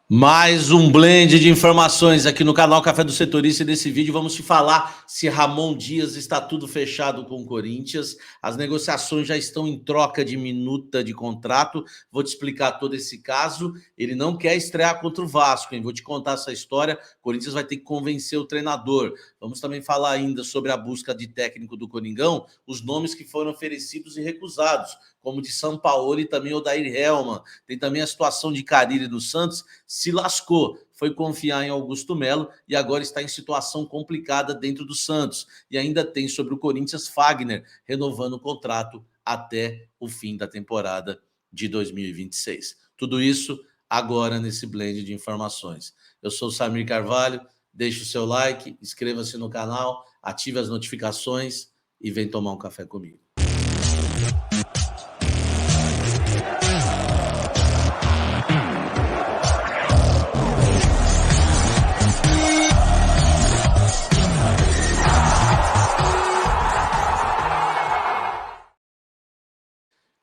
Mais um blend de informações aqui no canal Café do Setorista. E nesse vídeo vamos te falar se Ramon Dias está tudo fechado com o Corinthians. As negociações já estão em troca de minuta de contrato. Vou te explicar todo esse caso. Ele não quer estrear contra o Vasco, hein? Vou te contar essa história. O Corinthians vai ter que convencer o treinador. Vamos também falar ainda sobre a busca de técnico do Coringão, os nomes que foram oferecidos e recusados, como de Sampaoli e também Odair Hellmann. Tem também a situação de Carille do Santos. Se lascou, foi confiar em Augusto Melo e agora está em situação complicada dentro do Santos. E ainda tem sobre o Corinthians Fagner renovando o contrato até o fim da temporada de 2026. Tudo isso agora nesse blend de informações. Eu sou o Samir Carvalho, deixe o seu like, inscreva-se no canal, ative as notificações e vem tomar um café comigo.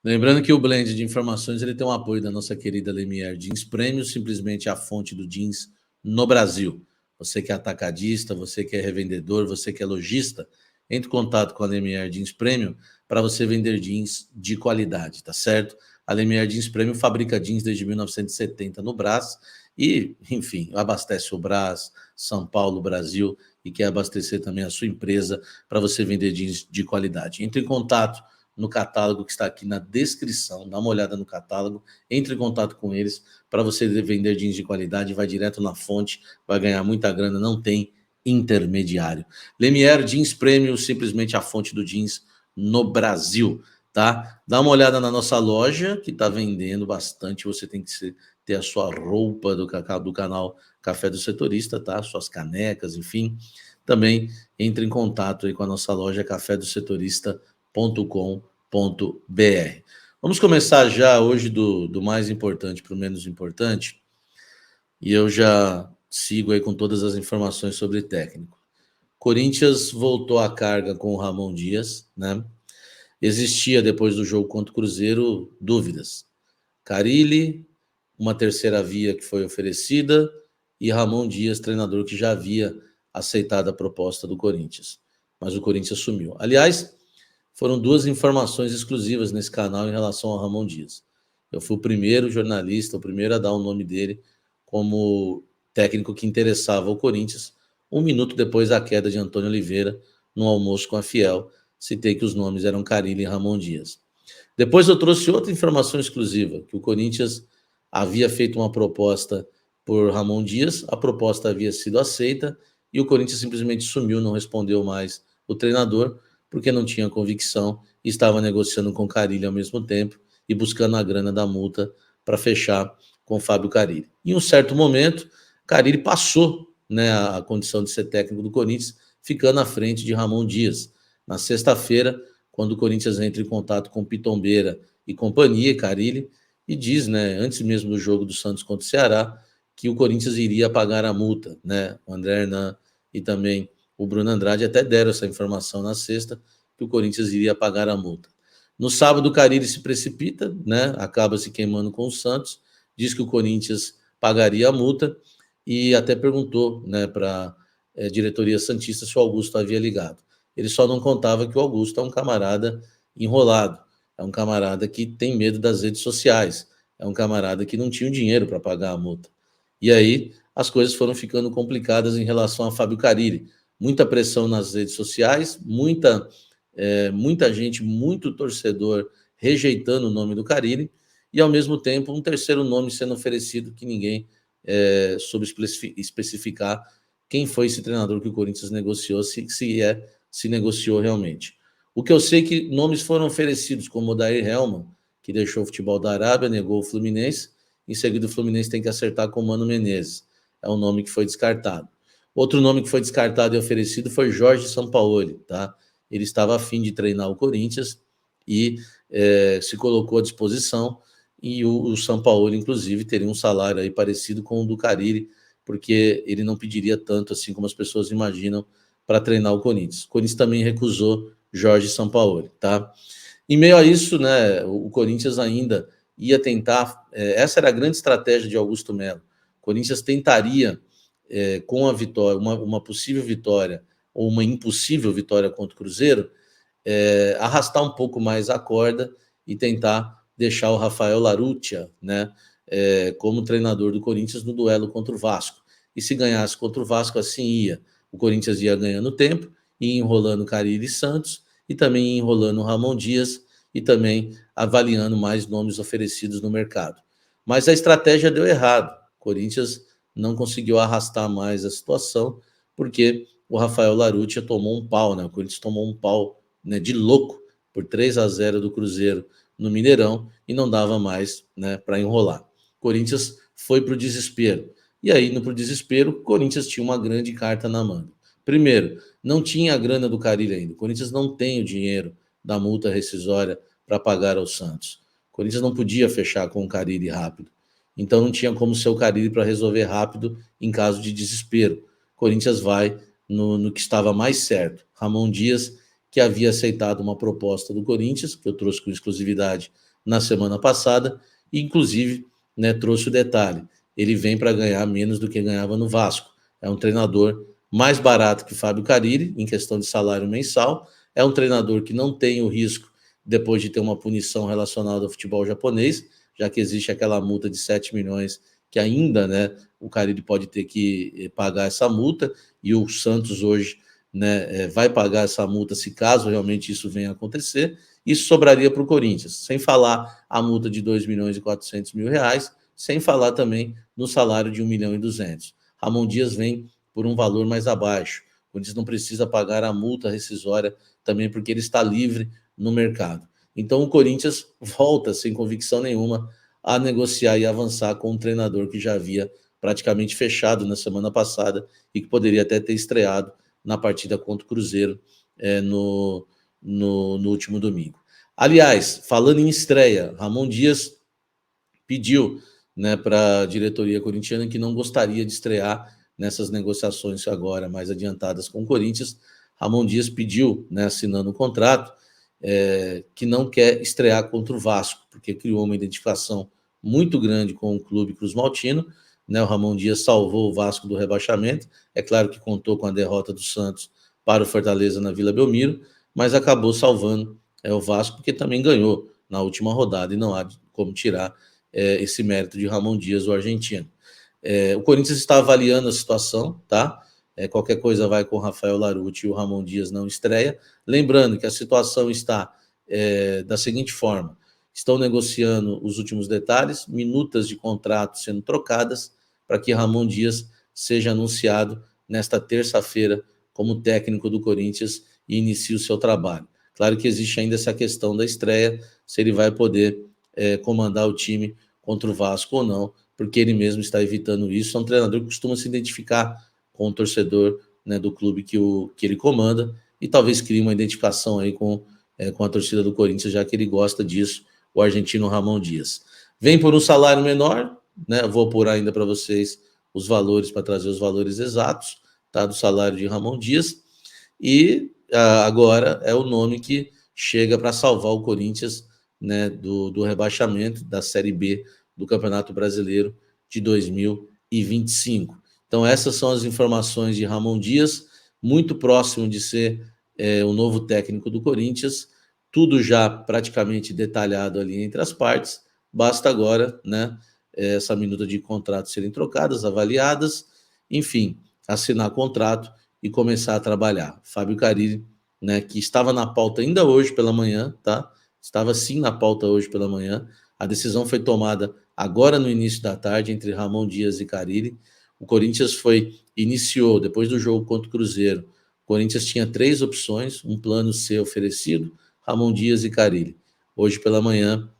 Lembrando que o blend de informações ele tem um apoio da nossa querida Lemier Jeans Premium, simplesmente a fonte do jeans no Brasil. Você que é atacadista, você que é revendedor, você que é lojista, entre em contato com a Lemier Jeans Premium para você vender jeans de qualidade, tá certo? A Lemier Jeans Premium fabrica jeans desde 1970 no Brás e, enfim, abastece o Brás, São Paulo, Brasil e quer abastecer também a sua empresa para você vender jeans de qualidade. Entre em contato no catálogo que está aqui na descrição, dá uma olhada no catálogo, entre em contato com eles para você vender jeans de qualidade, vai direto na fonte, vai ganhar muita grana, não tem intermediário. Lemier Jeans Premium, simplesmente a fonte do jeans no Brasil, tá? Dá uma olhada na nossa loja, que está vendendo bastante, você tem que ter a sua roupa do canal Café do Setorista, tá? Suas canecas, enfim. Também entre em contato aí com a nossa loja cafédosetorista.com.br. Vamos começar já hoje do mais importante para o menos importante, e eu já sigo aí com todas as informações sobre técnico. Corinthians voltou à carga com o Ramon Dias, né? Existia, depois do jogo contra o Cruzeiro, dúvidas. Carille, uma terceira via que foi oferecida, e Ramon Dias, treinador que já havia aceitado a proposta do Corinthians. Mas o Corinthians sumiu. Aliás, foram duas informações exclusivas nesse canal em relação ao Ramon Dias. Eu fui o primeiro jornalista, o primeiro a dar o nome dele como técnico que interessava ao Corinthians. Um minuto depois da queda de Antônio Oliveira, no almoço com a Fiel, citei que os nomes eram Carille e Ramon Dias. Depois eu trouxe outra informação exclusiva, que o Corinthians havia feito uma proposta por Ramon Dias, a proposta havia sido aceita e o Corinthians simplesmente sumiu, não respondeu mais o treinador, porque não tinha convicção e estava negociando com Carille ao mesmo tempo e buscando a grana da multa para fechar com Fábio Carille. Em um certo momento, Carille passou, né, a condição de ser técnico do Corinthians, ficando à frente de Ramon Dias. Na sexta-feira, quando o Corinthians entra em contato com Pitombeira e companhia, Carille, e diz, né, antes mesmo do jogo do Santos contra o Ceará, que o Corinthians iria pagar a multa, né? O André Hernan e também o Bruno Andrade até deram essa informação na sexta, que o Corinthians iria pagar a multa. No sábado, o Carille se precipita, né? Acaba se queimando com o Santos, diz que o Corinthians pagaria a multa e até perguntou, né, para a diretoria santista se o Augusto havia ligado. Ele só não contava que o Augusto é um camarada enrolado, é um camarada que tem medo das redes sociais, é um camarada que não tinha o dinheiro para pagar a multa. E aí as coisas foram ficando complicadas em relação a Fábio Carille. Muita pressão nas redes sociais, muita gente, muito torcedor rejeitando o nome do Carille, e ao mesmo tempo um terceiro nome sendo oferecido que ninguém soube especificar quem foi esse treinador que o Corinthians negociou, se negociou realmente. O que eu sei é que nomes foram oferecidos, como o Odair Hellmann, que deixou o futebol da Arábia, negou o Fluminense, em seguida o Fluminense tem que acertar com o Mano Menezes, é um nome que foi descartado. Outro nome que foi descartado e oferecido foi Jorge Sampaoli, tá? Ele estava a fim de treinar o Corinthians e se colocou à disposição, e o Sampaoli, inclusive, teria um salário aí parecido com o do Carille, porque ele não pediria tanto assim como as pessoas imaginam para treinar o Corinthians. O Corinthians também recusou Jorge Sampaoli, tá? Em meio a isso, né, o Corinthians ainda ia tentar, essa era a grande estratégia de Augusto Melo. O Corinthians tentaria, com a vitória, uma possível vitória ou uma impossível vitória contra o Cruzeiro, arrastar um pouco mais a corda e tentar deixar o Rafael Larrutia, né, como treinador do Corinthians no duelo contra o Vasco. E se ganhasse contra o Vasco, assim ia. O Corinthians ia ganhando tempo, ia enrolando Carille e Santos, e também ia enrolando o Ramon Dias, e também avaliando mais nomes oferecidos no mercado. Mas a estratégia deu errado. O Corinthians não conseguiu arrastar mais a situação, porque o Rafael Larrutia tomou um pau, né? O Corinthians tomou um pau, né, de louco por 3-0 do Cruzeiro no Mineirão e não dava mais, né, para enrolar. O Corinthians foi para o desespero. E aí, no desespero, o Corinthians tinha uma grande carta na manga. Primeiro, não tinha a grana do Carille ainda. O Corinthians não tem o dinheiro da multa rescisória para pagar ao Santos. O Corinthians não podia fechar com o Carille rápido. Então não tinha como ser o Carille para resolver rápido em caso de desespero. O Corinthians vai no que estava mais certo. Ramon Dias, que havia aceitado uma proposta do Corinthians, que eu trouxe com exclusividade na semana passada, e inclusive, né, trouxe o detalhe, ele vem para ganhar menos do que ganhava no Vasco. É um treinador mais barato que Fábio Carille, em questão de salário mensal, é um treinador que não tem o risco, depois de ter uma punição relacionada ao futebol japonês, já que existe aquela multa de 7 milhões que ainda, né, o Carille pode ter que pagar essa multa, e o Santos hoje, né, vai pagar essa multa se caso realmente isso venha a acontecer. Isso sobraria para o Corinthians, sem falar a multa de 2 milhões e 400 mil reais, sem falar também no salário de 1 milhão e 200. Ramon Dias vem por um valor mais abaixo. O Corinthians não precisa pagar a multa rescisória também porque ele está livre no mercado. Então o Corinthians volta sem convicção nenhuma a negociar e avançar com um treinador que já havia praticamente fechado na semana passada e que poderia até ter estreado na partida contra o Cruzeiro no último domingo. Aliás, falando em estreia, Ramon Dias pediu, né, para a diretoria corintiana que não gostaria de estrear nessas negociações agora mais adiantadas com o Corinthians. Ramon Dias pediu, né, assinando um contrato, que não quer estrear contra o Vasco, porque criou uma identificação muito grande com o clube Cruz Maltino, né? O Ramon Dias salvou o Vasco do rebaixamento, é claro que contou com a derrota do Santos para o Fortaleza na Vila Belmiro, mas acabou salvando o Vasco, porque também ganhou na última rodada, e não há como tirar esse mérito de Ramon Dias, o argentino. O Corinthians está avaliando a situação, tá? Qualquer coisa vai com o Rafael Larrutia e o Ramon Dias não estreia. Lembrando que a situação está da seguinte forma: estão negociando os últimos detalhes, minutas de contrato sendo trocadas para que Ramon Dias seja anunciado nesta terça-feira como técnico do Corinthians e inicie o seu trabalho. Claro que existe ainda essa questão da estreia, se ele vai poder comandar o time contra o Vasco ou não, porque ele mesmo está evitando isso. É um treinador que costuma se identificar com o torcedor, né, do clube que ele comanda, e talvez crie uma identificação aí com a torcida do Corinthians, já que ele gosta disso, o argentino Ramon Dias. Vem por um salário menor, né? Vou apurar ainda para vocês os valores, para trazer os valores exatos, tá, do salário de Ramon Dias, e agora é o nome que chega para salvar o Corinthians, né, do rebaixamento da Série B do Campeonato Brasileiro de 2025. Então essas são as informações de Ramon Dias, muito próximo de ser o novo técnico do Corinthians, tudo já praticamente detalhado ali entre as partes, basta agora, né, essa minuta de contrato serem trocadas, avaliadas, enfim, assinar contrato e começar a trabalhar. Fábio Carille, né, que estava na pauta ainda hoje pela manhã, tá? Estava sim na pauta hoje pela manhã. A decisão foi tomada agora no início da tarde entre Ramon Dias e Carille. O Corinthians iniciou depois do jogo contra o Cruzeiro. O Corinthians tinha 3 opções, um plano C oferecido, Ramon Dias e Carille. Hoje pela manhã,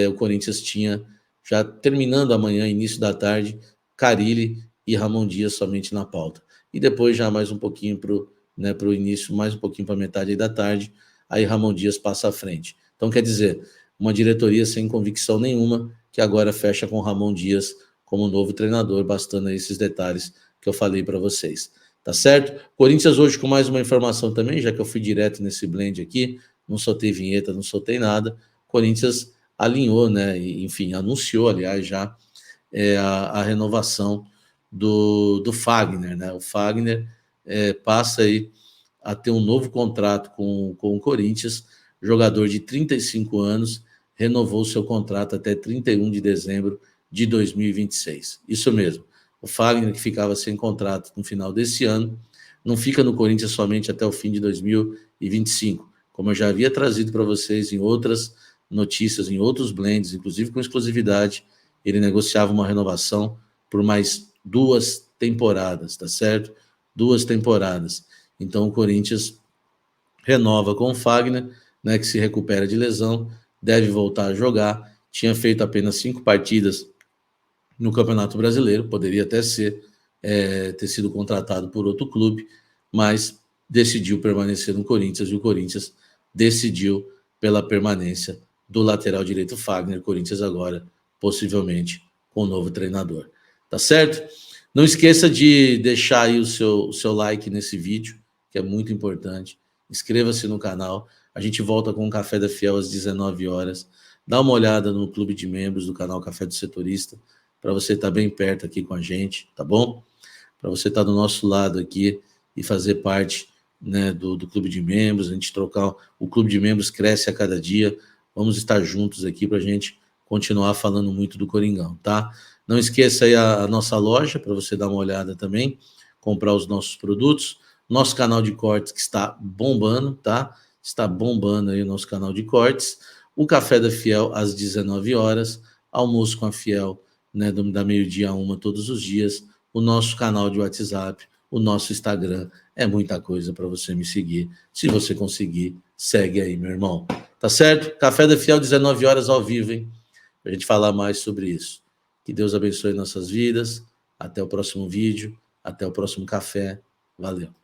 o Corinthians tinha, já terminando a manhã, início da tarde, Carille e Ramon Dias somente na pauta. E depois já mais um pouquinho para o início, mais um pouquinho para a metade da tarde, aí Ramon Dias passa à frente. Então, quer dizer, uma diretoria sem convicção nenhuma, que agora fecha com Ramon Dias como novo treinador, bastando aí esses detalhes que eu falei para vocês. Tá certo? Corinthians hoje com mais uma informação também, já que eu fui direto nesse blend aqui, não soltei vinheta, não soltei nada. Corinthians alinhou, né? E, enfim, anunciou, aliás, já a renovação do Fagner, né? O Fagner passa aí a ter um novo contrato com o Corinthians, jogador de 35 anos, renovou seu contrato até 31 de dezembro de 2026. Isso mesmo. O Fagner, que ficava sem contrato no final desse ano, não fica no Corinthians somente até o fim de 2025. Como eu já havia trazido para vocês em outras notícias, em outros blends, inclusive com exclusividade, ele negociava uma renovação por mais 2 temporadas, tá certo? 2 temporadas. Então o Corinthians renova com o Fagner, né, que se recupera de lesão, deve voltar a jogar. Tinha feito apenas 5 partidas no Campeonato Brasileiro, poderia até ter sido contratado por outro clube, mas decidiu permanecer no Corinthians e o Corinthians decidiu pela permanência do lateral direito Fagner. Corinthians agora, possivelmente, com o novo treinador. Tá certo? Não esqueça de deixar aí o seu like nesse vídeo, que é muito importante. Inscreva-se no canal. A gente volta com o Café da Fiel às 19 horas. Dá uma olhada no clube de membros do canal Café do Setorista, para você estar bem perto aqui com a gente, tá bom? Para você estar do nosso lado aqui e fazer parte, né, do clube de membros, a gente trocar, o clube de membros cresce a cada dia, vamos estar juntos aqui para a gente continuar falando muito do Coringão, tá? Não esqueça aí a nossa loja, para você dar uma olhada também, comprar os nossos produtos, nosso canal de cortes que está bombando, tá? Está bombando aí o nosso canal de cortes, o Café da Fiel às 19 horas, almoço com a Fiel, né, da meio-dia a 1 todos os dias, o nosso canal de WhatsApp, o nosso Instagram, é muita coisa para você me seguir. Se você conseguir, segue aí, meu irmão. Tá certo? Café da Fiel, 19 horas ao vivo, hein? Pra gente falar mais sobre isso. Que Deus abençoe nossas vidas. Até o próximo vídeo, até o próximo café. Valeu.